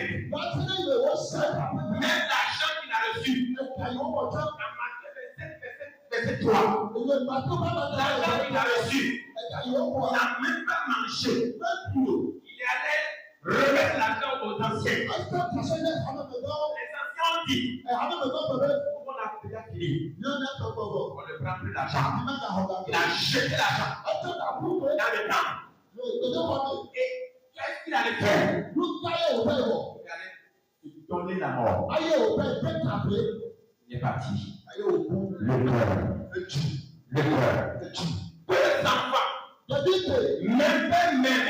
mérite. Même l'argent qu'il a reçu. Verset 3. L'argent qu'il a reçu. Il n'a même pas mangé. Il allait remettre l'argent aux anciens. Les anciens ont dit, on a déjà fini. On ne prend plus l'argent. Il a jeté l'argent dans le temps. Et qu'est-ce qu'il allait faire? Il allait se donner la mort. Il est parti. Le cœur. Deux enfants. Même père, même mère.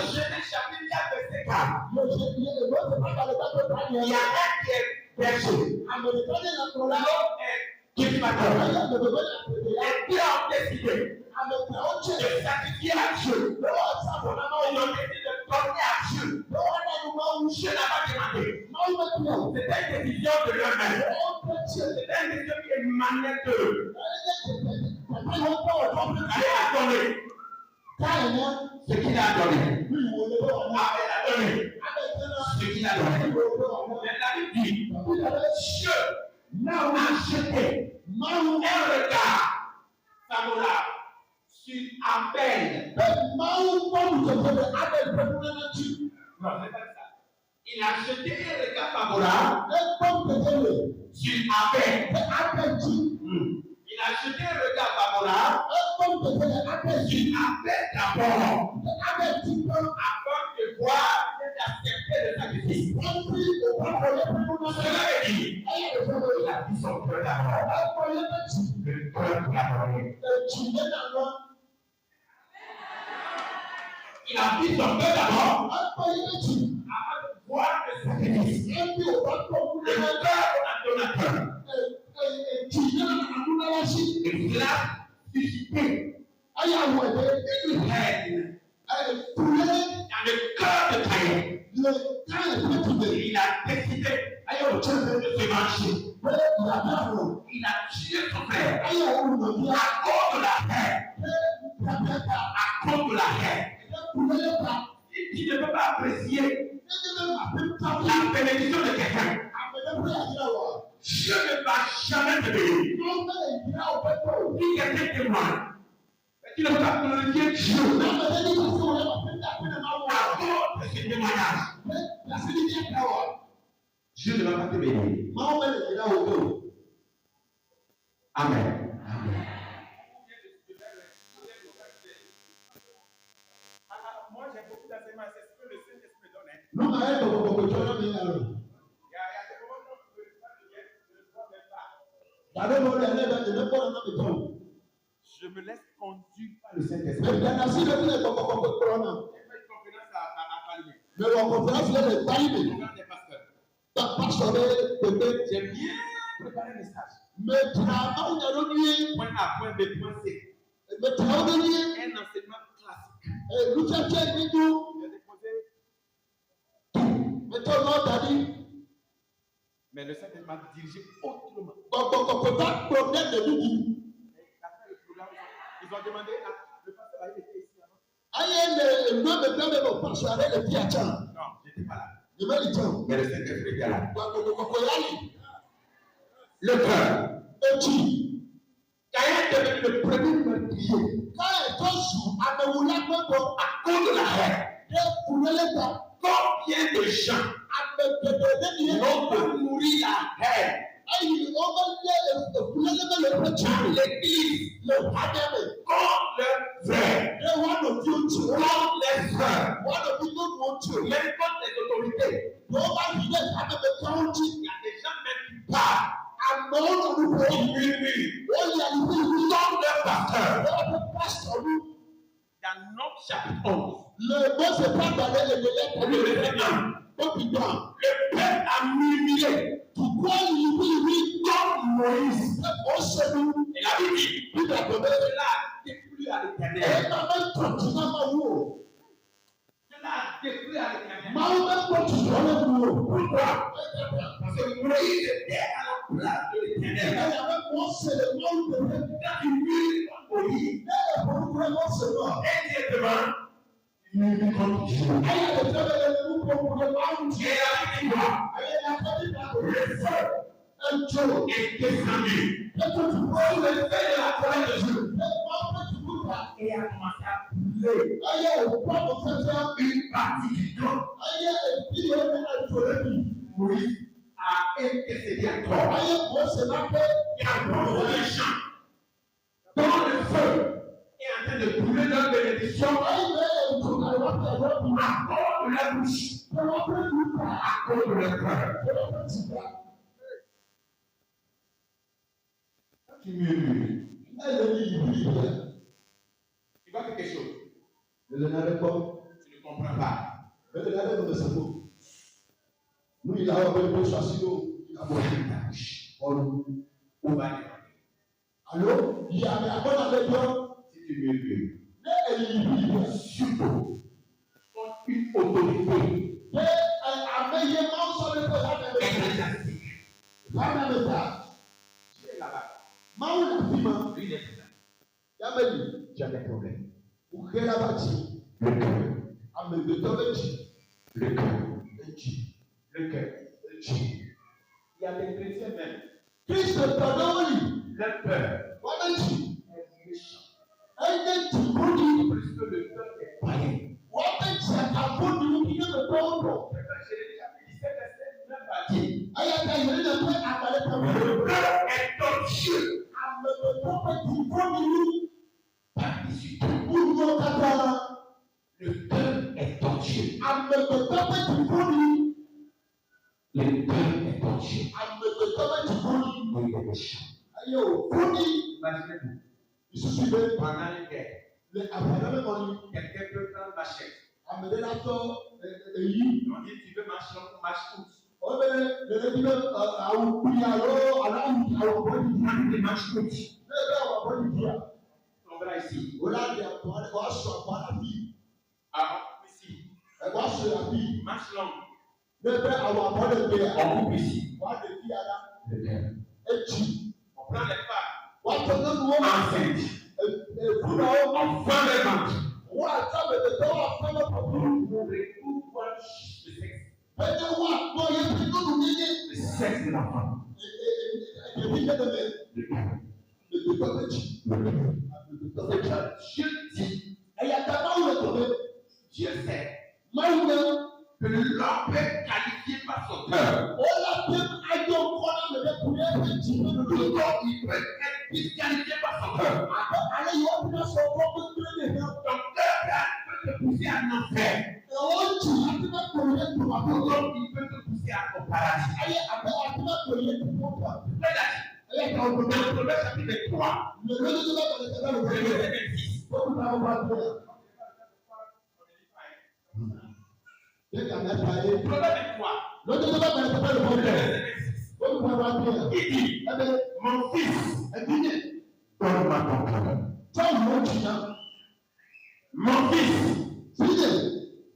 Genèse chapitre 4, verset 4. Il y a un qui est berger. L'autre est cultivateur. Les deux ont décidé de sacrifier à Dieu. Ils ont décidé de donner à Dieu. Dieu n'a pas demandé. C'était une décision de leur-même. C'était une décision qui émanait d'eux. Allez à donner ce qu'il a donné. Abel a donné ce qu'il a donné. Mais la Bible dit, Dieu a jeté un regard favorable sur Abel. Non, c'est pas ça. Il a jeté un regard favorable sur Abel. Il a jeté un regard favorable sur Abel d'abord. Avant de voir et d'accepter le sacrifice. Cela veut dire, il a dit son cœur d'abord. Le cœur d'abord. Il a dit son cœur d'abord. Avant de voir le sacrifice. Le cœur donateur. Et cela suscité une haine dans le cœur de Caïn. Il a décidé de se venger. Il a tué son frère à cause de la haine. À cause de la haine. Il ne peut pas apprécier la bénédiction de quelqu'un. Dieu ne va jamais te bénir. Si quelqu'un témoigne, tu ne peux pas glorifier Dieu. D'abord de ce témoignage. Dieu ne va pas te bénir. Amen. Moi j'ai beaucoup d'enseignements, c'est ce que le Saint-Esprit donne. Je me laisse conduire par le Saint-Esprit. J'ai bien préparé le message. Point A, point B, point C. Un enseignement classique. J'ai déposé. Mais le Saint-Esprit m'a dirigé autrement. Après le programme, ils ont demandé à le pasteur a été ici avant. Non, j'étais pas là. Mais le Saint-Esprit était là. Le cœur. Caïn est devenu le premier meurtrier. À cause de la haine. Combien de gens n'ont pas nourri la haine? L'église, contre leurs frères, contre les frères, même contre les autorités. Il y a des gens même qui parlent. Ils murmurent. Contre leur pasteur. Dans notre chapitre 11. Le peuple a murmuré. Pourquoi il comme Moïse? Et la Bible dit, cela a déplu à l'Éternel. Cela a déplu à l'Éternel. Pourquoi? Parce que Moïse était à la place de l'Éternel. Quand il murmure contre Moïse, indirectement, il il continue. Ayé le tẹ́lẹ̀ lè mú gbogbo àwọn Et la victoire, ayé la kọ́ni la kò le lè feu ẹjọ́. est descendu. Pẹ̀tù tí wọ́n Sous lè le feu de la colère de Dieu. wọ́n pẹ̀tù kúta. Et a commencé à brûler Ayé òkú àwọn fẹ́fẹ́. une partie du camp. Ayé ìdílé ní ẹ̀jọ̀ lẹ́bi. Moïse a intercédé à toi. Ayé kò ṣe máa pẹ́. Il a brûlé les champs. Dans le feu est en train de brûler leur bénédiction. Ayé bẹ́ẹ̀ ètò àìwá tẹ̀wọ́ bí. À cause de la bouche. Tẹ̀wọ́ pé kúta. À cause de leur cœur. Tẹ̀wọ́ pé tìgbà. Tu murmures. Ẹ lè ní ìlú ìbílẹ̀. Tu vois quelque chose. Ne le n'avez pas. Tu ne comprends pas. Mais le n'avez pas de cerveau. Nous, il a envoyé pour chasser il a mangé ta bouche. On va demander. Allô? Il y a un bon avec toi. Si tu murmures. Mais elle est libre. Suppose. Une autorité. Mais un meilleur monde sur le terrain. Ecclésiastique. La même état. Tu es là-bas. Maou la prima. Lui n'est pas là. Yameli. Tu as des problèmes. Ou quelle abati? Le cœur. Ame de Tomechi. Le cœur. Le cœur. Il y a des chrétiens même. Christ pardonne. Leur peur Wamechi. est méchant. Aide tu body. Parce que le cœur est païen. Wamechi a body qui ne me donne. J'ai déjà dit, c'est le même bâti. Ayata yele ne pe akale pe. Le cœur est torché Ame de Tomechi body. par 18. Uno kata. Le cœur est torché. Ame de Tomechi body. Le cœur est torché. Ame de Tomechi body. Il est méchant. Ayo body. Imaginez-vous, Isusibe. pendant une guerre, Le abraham moni. quelqu'un peut prendre ma chaise. Ame de la to eyi. On dit, tu veux marcher long, marche courte. O bẹ lẹlẹ bi bẹ awo kuli alo awo bọdi. Prends des marches courtes. Ne bẹ awo bọdi di a. On verra ici. O la di ato ale wa sọ akọ ala bi. Ah, ici. Ẹ wa sọ la bi. Marche longue. Ne bẹ awo abọ de bi a. On coupe ici. Wa de bi ala. Le cœur. Eti. On prend les femmes. Wa tọ ne nu wo. Enceinte. Efuna wo. On fend les ventres. Wa ata bẹ de tọ wa fẹ bẹ pọpọ. On recouvre le sexe. Bẹẹni wa gbọ ye ti nínú níní. Le sexe de la femme. Ebi jẹ dẹmẹ. Le cœur. Le de tọ bẹ ti. Le cœur. Le de tọ bẹ ti. Dieu dit, Ẹyà tá a máa wúlò tó bẹ. Dieu sait Máa wúlò. que l'homme peut qualifier par son cœur. O la pe ayọ nkọ́nà mẹ̀rẹ̀ kúrẹ́ ẹ̀ ti nínú Le níní. corps, il peut être disqualifié par son cœur. Àbẹ alẹ́ yìí wọ́n fi náà sọ fún ọkọ̀ tó lè hàn. Ton cœur peut te pousser à l'enfer. Ẹ̀wọ̀n jì àti náà kò yẹ tó wà fún Ton ọkọ̀. corps, il peut te pousser à ton paradis. Ayé àbẹ àti náà kò yẹ tó wọ́n fà. C'est-à-dire, Ẹyẹ kan ọdún náà. dans Proverbe chapitre 3, Lèlè ló bá bẹ̀rẹ̀ tẹ̀lé le rẹ̀ wọlé. verset 26. Ó kú náà wá bẹ̀rẹ̀. Yẹ kà mẹ́ta yé. Proverbe 3, Lọ́jọ́ tó bá bẹ̀rẹ̀ tẹ̀lé rẹ̀ le wọlé. verset 26. Ó kú náà wá bẹ̀rẹ̀. Il dit, Ẹbẹ̀ mon fils, ẹ̀dínlẹ̀. donne-moi ton cœur. Tọ́lù ló jì náà. Mon fils, Sílẹ̀.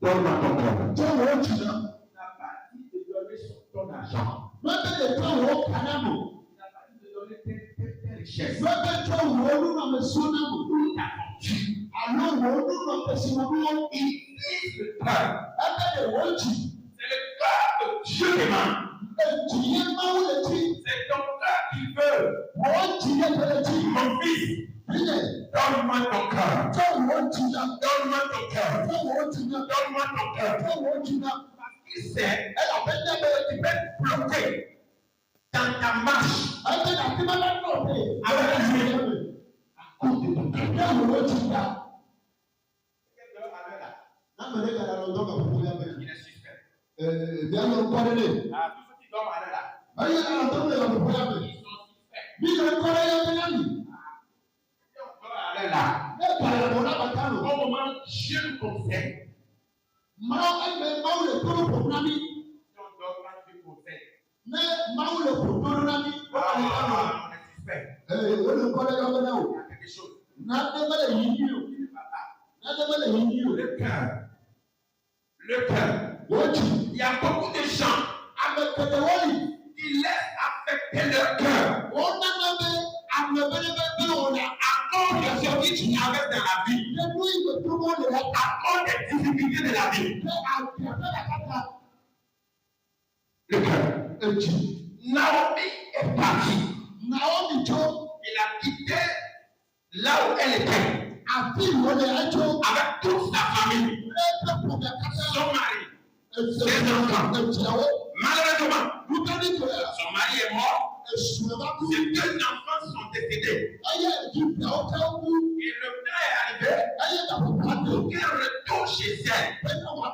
donne-moi ton cœur. Tọ́lù ló jì náà. Il n'a pas dit de donner ton argent. Lọ́jọ́ lè tọ́lù ó kàná mọ̀. Il n'a pas dit de donner tes richesses. Lọ́jọ́ tọ́lù ó lúnà mẹ́ sọ́nà mọ̀. Ta fortune. Àná wọ́n lúnà pẹ̀sẹ̀ mọ̀ bí wọ́n. Il vise le cœur. Ẹbẹ̀ lè wọ́n jì. C'est le cœur que Dieu demande. Èjì yẹn máa ń lè jí. C'est ton cœur qui veut. Wọ́n jì yẹn bẹ̀rẹ̀ jí. Mon fils, Sílẹ̀. donne-moi ton cœur. Tọ́lù ó jì náà. Donne-moi ton cœur. Tọ́lù ó jì náà. Donne-moi ton cœur. Tọ́lù ó jì náà. Il sait, Ẹ lọ bẹ ní ẹbẹ̀rẹ̀ jí. peut bloquer dans ta marche Ẹbẹ̀ náà tí máa bá nọ̀ pé. avec Dieu à cause de ton cœur. Tọ́lù ó jì náà. Quel homme avait là? N'amẹ̀rẹ̀ kàdà lọ dọ́gba fún yà bẹ̀rẹ̀. Il est suspect. Bí a lọ kọ́lé lé. Ah, tous ceux qui dorment avec là, Ayé kàdà dọ́gba yà fún yà bẹ̀rẹ̀. ils sont suspects. Bí lọ kọ́lé yà bẹ̀rẹ̀ mi. Si on dort avec là, Ẹ kàdà lọ náà bàtà lọ. au moment où Dieu nous conseille, Máa ẹgbẹ́ máa lè kóró pọ̀ náà mi. si on dort quand Dieu conseille, Ní máa lè kó dóró náà mi. Ó wà ní kánò. on est suspect. Ó lè kọ́lé yà bẹ̀rẹ̀ o. Il y a quelque chose N'adébẹ̀lẹ̀ yìí ní o. qui ne va pas. N'adébẹ̀lẹ̀ yìí ní o. Le cœur. Le cœur. Wọ́n jì. Il y a beaucoup de gens Àmẹ̀kẹ̀tẹ̀ wọ́n yìí. qui laissent affecter leur cœur Wọ́n nana bẹ àmẹ̀bẹ̀rẹ̀ bẹ bẹ wọn la. à cause progression que tu avais dans la vie, à cause des difficultés de la vie, le cœur. Naomi est partie. Elle a quitté là où elle était, avec toute sa famille, son mari, ses enfants. Malheureusement, son mari est mort, ses 2 enfants sont décédés.